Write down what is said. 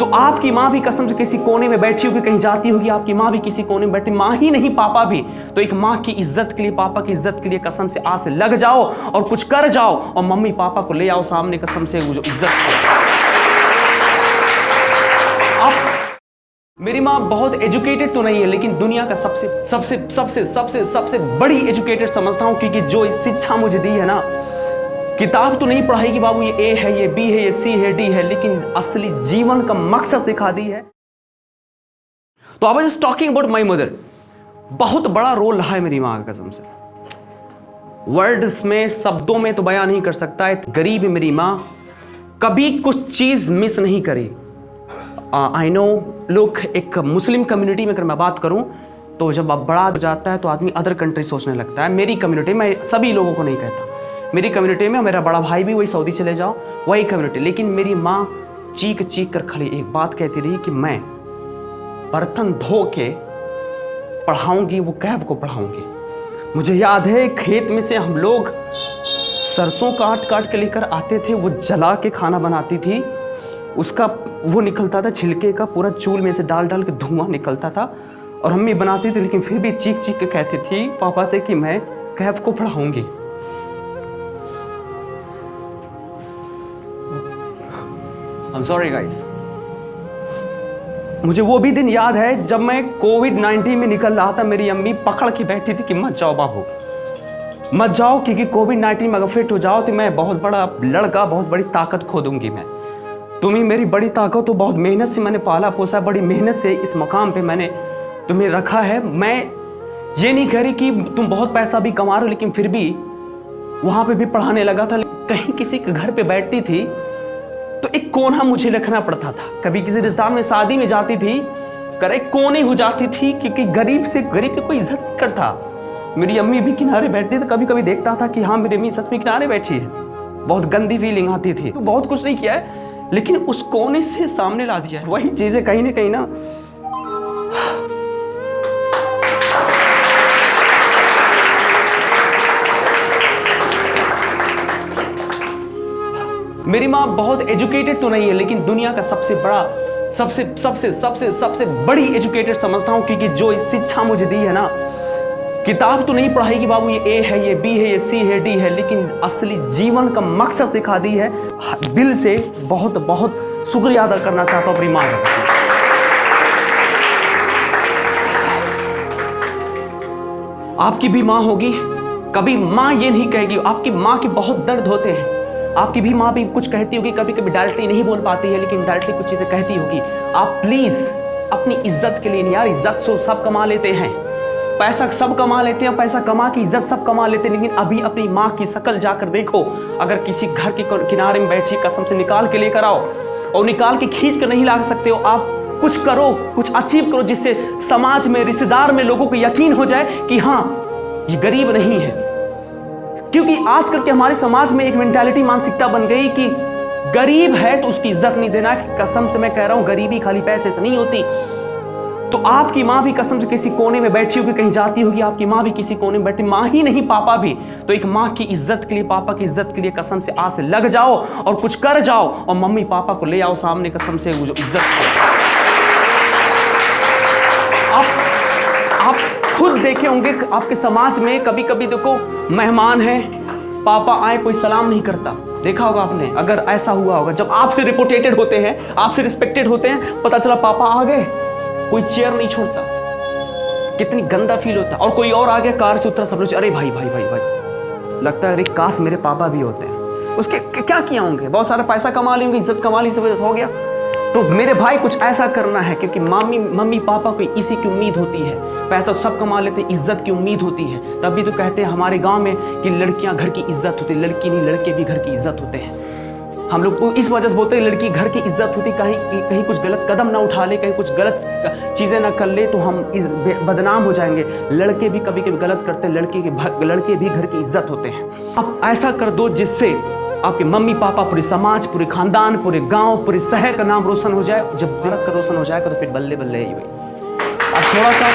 तो आपकी माँ भी कसम से किसी कोने में बैठी होगी, कहीं जाती होगी, आपकी माँ भी किसी कोने में बैठी, माँ ही नहीं पापा भी। तो एक माँ की इज्जत के लिए, पापा की इज्जत के लिए कसम से आज से लग जाओ और कुछ कर जाओ और मम्मी पापा को ले आओ सामने, कसम से वो जो इज्जत। मेरी माँ बहुत एजुकेटेड तो नहीं है, लेकिन दुनिया का सबसे सबसे सबसे सबसे सबसे बड़ी एजुकेटेड समझता हूँ, क्योंकि जो शिक्षा मुझे दी है ना, किताब तो नहीं पढ़ाई कि बाबू ये ए है, ये बी है, ये सी है, डी है, लेकिन असली जीवन का मकसद सिखा दी है। तो I was just talking about my mother. बहुत बड़ा रोल रहा है मेरी माँ का, कसम से वर्ड्स में, शब्दों में तो बयान नहीं कर सकता है। गरीब मेरी माँ कभी कुछ चीज मिस नहीं करी। आई नो लोग, एक मुस्लिम कम्युनिटी में अगर मैं बात करूं तो जब अब बड़ा हो जाता है तो आदमी अदर कंट्री सोचने लगता है। मेरी कम्युनिटी में, सभी लोगों को नहीं कहता, मेरी कम्युनिटी में मेरा बड़ा भाई भी वही सऊदी चले जाओ, वही कम्युनिटी। लेकिन मेरी माँ चीख चीख कर खाली एक बात कहती रही कि मैं बर्तन धो के पढ़ाऊंगी, वो कैब को पढ़ाऊंगी। मुझे याद है खेत में से हम लोग सरसों काट काट के लेकर आते थे, वो जला के खाना बनाती थी, उसका वो निकलता था छिलके का, पूरा चूल में से डाल डाल के धुआं निकलता था और अम्मी बनाती थी, लेकिन फिर भी चीख चीख के कहती थी पापा से कि मैं कैब को पढ़ाऊंगी। I'm sorry guys। मुझे वो भी दिन याद है जब मैं कोविड-19 में निकल रहा था, मेरी अम्मी पकड़ के बैठी थी कि मत जाओ बाबू, मत जाओ, क्योंकि कोविड-19 में अगर फिट हो जाओ तो मैं बहुत बड़ा लड़का, बहुत बड़ी ताकत खो दूंगी मैं। तुम ही मेरी बड़ी ताकत हो, बहुत मेहनत से मैंने पाला पोसा, बड़ी मेहनत से इस मकाम पे मैंने तुम्हें रखा है। मैं ये नहीं कह रही कि तुम बहुत पैसा भी कमा रहे हो, लेकिन फिर भी वहाँ पे भी पढ़ाने लगा था। कहीं किसी के घर पे बैठती थी तो एक कोना मुझे रखना पड़ता था। कभी किसी रिश्तेदार में शादी में जाती थी, करे कोने हो जाती थी, क्योंकि गरीब से गरीब की कोई इज्जत नहीं करता। मेरी अम्मी भी किनारे बैठती तो कभी कभी देखता था कि हाँ मेरी अम्मी सच में किनारे बैठी है, बहुत गंदी फीलिंग आती थी। तो बहुत कुछ नहीं किया है, लेकिन उस कोने से सामने ला दिया है। वही चीजें कहीं ना कहीं ना मेरी माँ बहुत एजुकेटेड तो नहीं है, लेकिन दुनिया का सबसे बड़ा सबसे सबसे सबसे सबसे बड़ी एजुकेटेड समझता हूँ, क्योंकि जो शिक्षा मुझे दी है ना, किताब तो नहीं पढ़ाई कि बाबू ये ए है, ये बी है, ये सी है, डी है, लेकिन असली जीवन का मकसद सिखा दी है। दिल से बहुत बहुत शुक्रिया अदा करना चाहता हूँ अपनी माँ का। आपकी भी माँ होगी, कभी माँ ये नहीं कहेगी, आपकी माँ के बहुत दर्द होते हैं। आपकी भी माँ भी कुछ कहती होगी, कभी कभी डायरेक्टली नहीं बोल पाती है, लेकिन डायरेक्टली कुछ चीजें कहती होगी। आप प्लीज अपनी इज्जत के लिए नहीं यार, इज्जत सो सब कमा लेते हैं, पैसा सब कमा लेते हैं, पैसा कमा के इज्जत सब कमा लेते हैं, लेकिन अभी अपनी माँ की शक्ल जाकर देखो। अगर किसी घर के किनारे में बैठी, कसम से निकाल के लेकर आओ, और निकाल के खींच कर नहीं ला सकते हो, आप कुछ करो, कुछ अचीव करो, जिससे समाज में, रिश्तेदार में लोगों को यकीन हो जाए कि हाँ ये गरीब नहीं है। क्योंकि आज करके हमारे समाज में एक मेंटालिटी, मानसिकता बन गई कि गरीब है तो उसकी इज्जत नहीं देना। कसम से मैं कह रहा हूं, गरीबी खाली पैसे से नहीं होती। तो आपकी माँ भी कसम से किसी कोने में बैठी होगी, कहीं जाती होगी, आपकी माँ भी किसी कोने में बैठी, माँ ही नहीं पापा भी। तो एक माँ की इज्जत के लिए, पापा की इज्जत के लिए कसम से आज से लग जाओ और कुछ कर जाओ और मम्मी पापा को ले आओ सामने, कसम से वो जो इज्जत। आप खुद देखे होंगे आपके समाज में, कभी कभी देखो मेहमान है, पापा आए, कोई सलाम नहीं करता, देखा होगा आपने। अगर ऐसा हुआ होगा, जब आपसे रिपोर्टेड होते हैं, आपसे रिस्पेक्टेड होते हैं, पता चला पापा आ गए, कोई चेयर नहीं छोड़ता, कितनी गंदा फील होता। और कोई और आ गया, कार से उतरा, सब लोग अरे भाई भाई भाई भाई, लगता है अरे काश मेरे पापा भी होते हैं। उसके क्या किया होंगे, बहुत सारा पैसा कमा ली होंगी, इज्जत कमा ली, इस वजह से हो गया। तो मेरे भाई कुछ ऐसा करना है, क्योंकि मम्मी पापा को इसी की उम्मीद होती है। पैसा सब कमा लेते हैं, इज्जत की उम्मीद होती है। तभी तो कहते हैं हमारे गांव में कि लड़कियां घर की इज्जत होती है, लड़की नहीं लड़के भी घर की इज्जत होते हैं। हम लोग इस वजह से बोलते हैं लड़की घर की इज्जत होती, कहीं कुछ गलत कदम ना उठा ले, कहीं कुछ गलत चीजें ना कर ले तो हम बदनाम हो जाएंगे। लड़के भी कभी कभी गलत करते हैं, लड़के भी घर की इज्जत होते हैं। आप ऐसा कर दो जिससे आपके मम्मी पापा, पूरे समाज, पूरे खानदान, पूरे गांव, पूरे शहर का नाम रोशन हो जाए। जब भारत का रोशन हो जाएगा तो फिर बल्ले बल्ले ही भाई। आप थोड़ा सा